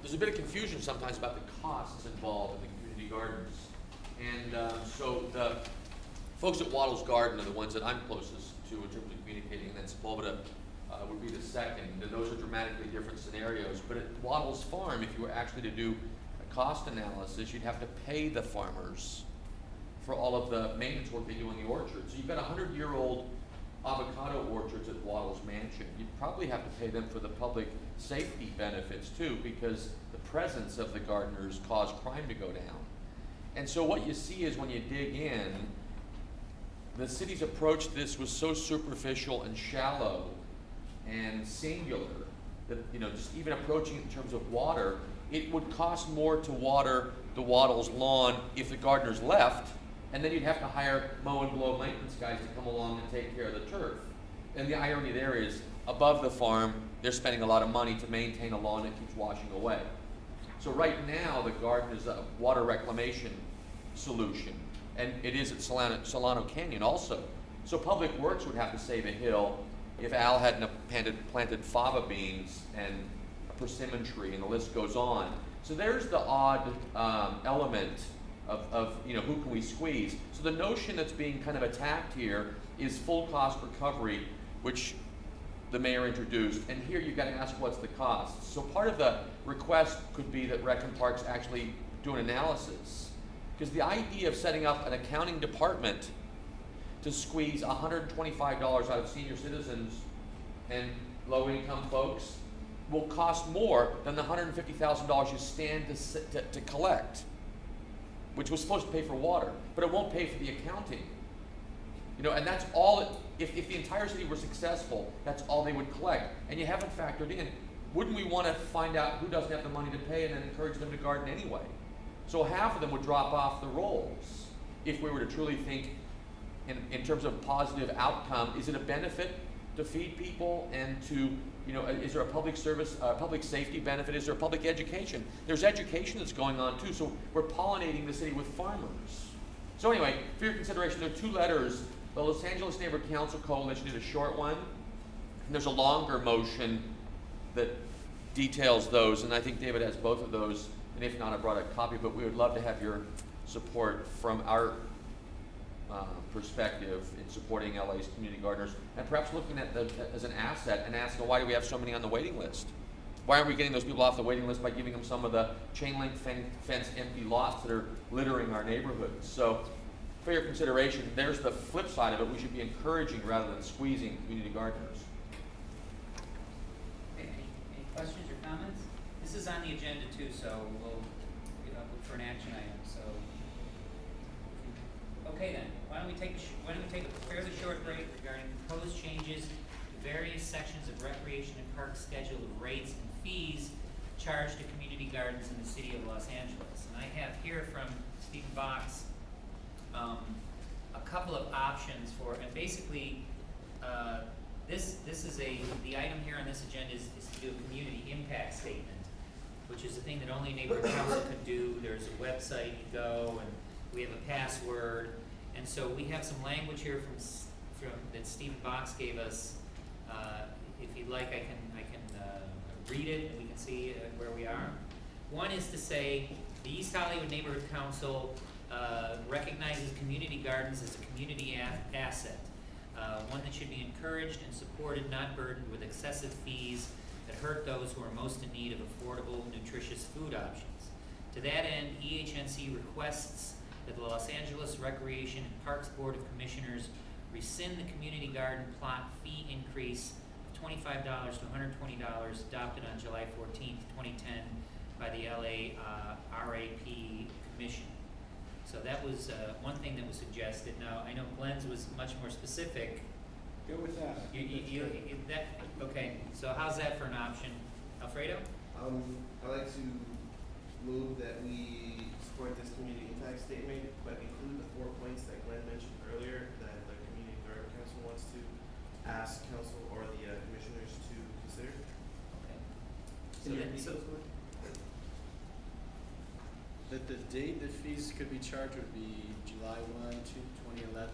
there's a bit of confusion sometimes about the costs involved in the community gardens. And so the folks at Waddles Garden are the ones that I'm closest to in terms of communicating, and then Sepulveda would be the second, and those are dramatically different scenarios. But at Waddles Farm, if you were actually to do a cost analysis, you'd have to pay the farmers for all of the maintenance work they do in the orchard. So you've got 100-year-old avocado orchards at Waddles Mansion. You'd probably have to pay them for the public safety benefits too, because the presence of the gardeners caused crime to go down. And so what you see is when you dig in, the city's approach to this was so superficial and shallow and singular that, just even approaching it in terms of water, it would cost more to water the Waddles lawn if the gardeners left, and then you'd have to hire mow and blow maintenance guys to come along and take care of the turf. And the irony there is, above the farm, they're spending a lot of money to maintain a lawn that keeps washing away. So right now, the garden is a water reclamation solution, and it is at Solano Canyon also. So Public Works would have to save a hill if Al hadn't planted fava beans and a persimmon tree, and the list goes on. So there's the odd element of who can we squeeze. So the notion that's being kind of attacked here is full cost recovery, which the mayor introduced. And here you've got to ask what's the cost. So part of the request could be that Rec and Parks actually do an analysis. Because the idea of setting up an accounting department to squeeze $125 out of senior citizens and low-income folks will cost more than the $150,000 you stand to collect, which was supposed to pay for water, but it won't pay for the accounting. And that's all, if the entire city were successful, that's all they would collect. And you haven't factored in, wouldn't we want to find out who doesn't have the money to pay and then encourage them to garden anyway? So half of them would drop off the rolls if we were to truly think in terms of positive outcome. Is it a benefit to feed people and to, is there a public service, public safety benefit? Is there a public education? There's education that's going on too, so we're pollinating the city with farmers. So anyway, for your consideration, there are two letters. The Los Angeles Neighborhood Council Coalition did a short one, and there's a longer motion that details those, and I think David has both of those, and if not, I brought a copy, but we would love to have your support from our perspective in supporting LA's community gardeners, and perhaps looking at them as an asset and asking, why do we have so many on the waiting list? Why aren't we getting those people off the waiting list by giving them some of the chain link fence empty lots that are littering our neighborhoods? So for your consideration, there's the flip side of it. We should be encouraging rather than squeezing community gardeners. Okay, any questions or comments? This is on the agenda too, so we'll look for an action item. So, okay then, why don't we take a fairly short break regarding proposed changes to various sections of recreation and park schedule of rates and fees charged to community gardens in the city of Los Angeles. And I have here from Stephen Box a couple of options for, and basically this is the item here on this agenda is to do a community impact statement, which is a thing that only neighborhood council could do. There's a website you go, and we have a password, and so we have some language here from that Stephen Box gave us. If you'd like, I can read it, and we can see where we are. One is to say the East Hollywood Neighborhood Council recognizes community gardens as a community asset, one that should be encouraged and supported, not burdened with excessive fees that hurt those who are most in need of affordable, nutritious food options. To that end, EHNC requests that the Los Angeles Recreation and Parks Board of Commissioners rescind the community garden plot fee increase of $25 to $120 adopted on July 14th, 2010 by the LA RAP Commission. So that was one thing that was suggested. Now, I know Glenn's was much more specific. Go with that. Okay, so how's that for an option? Alfredo? I'd like to move that we support this community impact statement, but include the 4 points that Glenn mentioned earlier that the Community Garden Council wants to ask council or the commissioners to consider. Okay. Can you repeat those, Glenn? That the date that fees could be charged would be July 1, 2011.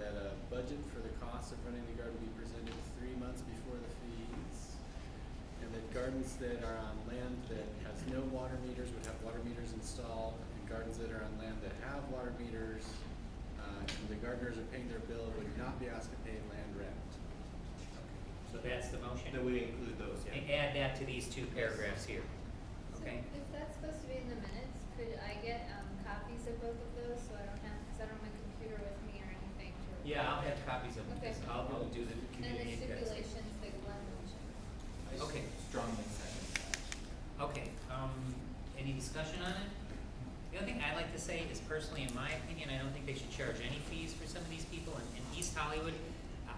That a budget for the cost of running the garden be presented 3 months before the fees, and that gardens that are on land that has no water meters would have water meters installed, and gardens that are on land that have water meters, and the gardeners are paying their bill would not be asked to pay land rent. So that's the motion. That we include those, yeah. Add that to these two paragraphs here, So okay? if that's supposed to be in the minutes, could I get, copies of both of those, so I don't have, cause I don't have my computer with me or anything to. Yeah, I'll have copies of them, Okay. I'll do the And the community impact statement. stipulations that Glenn mentioned. Okay. Strongly second that. Okay, any discussion on it? The other thing I'd like to say is personally, in my opinion, I don't think they should charge any fees for some of these people in East Hollywood.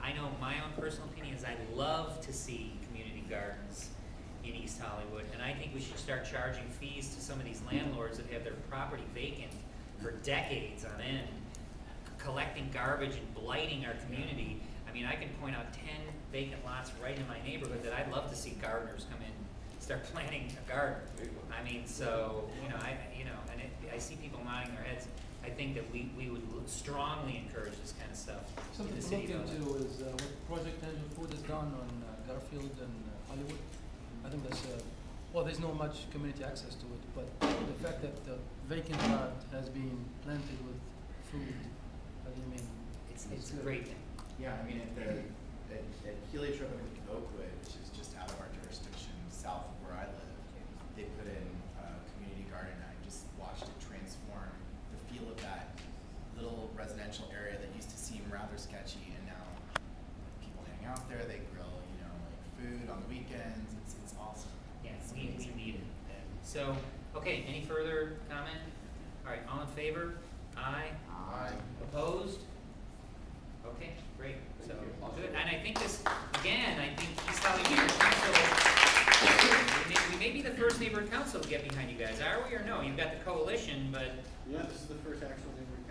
I know my own personal opinion is I'd love to see community gardens in East Hollywood, and I think we should start charging fees to some of these landlords that have their property vacant for decades on end, collecting garbage and blighting our community. I mean, I can point out 10 vacant lots right in my neighborhood that I'd love to see gardeners come in, start planting a garden. I mean, so, I see people nodding their heads. I think that we would strongly encourage this kind of stuff in Something the to city. look of into is what Project Angel Food has done on Garfield and Hollywood. I think that's, there's not much community access to it, but the fact that the vacant lot has been planted with food, I mean, It's That's a good. great thing. Yeah, I mean, at Heliotrope and Oakwood, which is just out of our jurisdiction, south of where I live, they put in a community garden. I just watched it transform the feel of that little residential area that used to seem rather sketchy, and now people hang out there, they grill, like food on the weekends. It's awesome. Yeah, It's we amazing. need it. So, okay, any further comment? All right, all in favor? Aye. Aye. Opposed? Okay, great, so, good, and I think this, again, I think East Hollywood Neighborhood Council, we may be the first neighborhood council to get behind you guys, are we or no? You've got the coalition, but, Yeah, this is the first actual neighborhood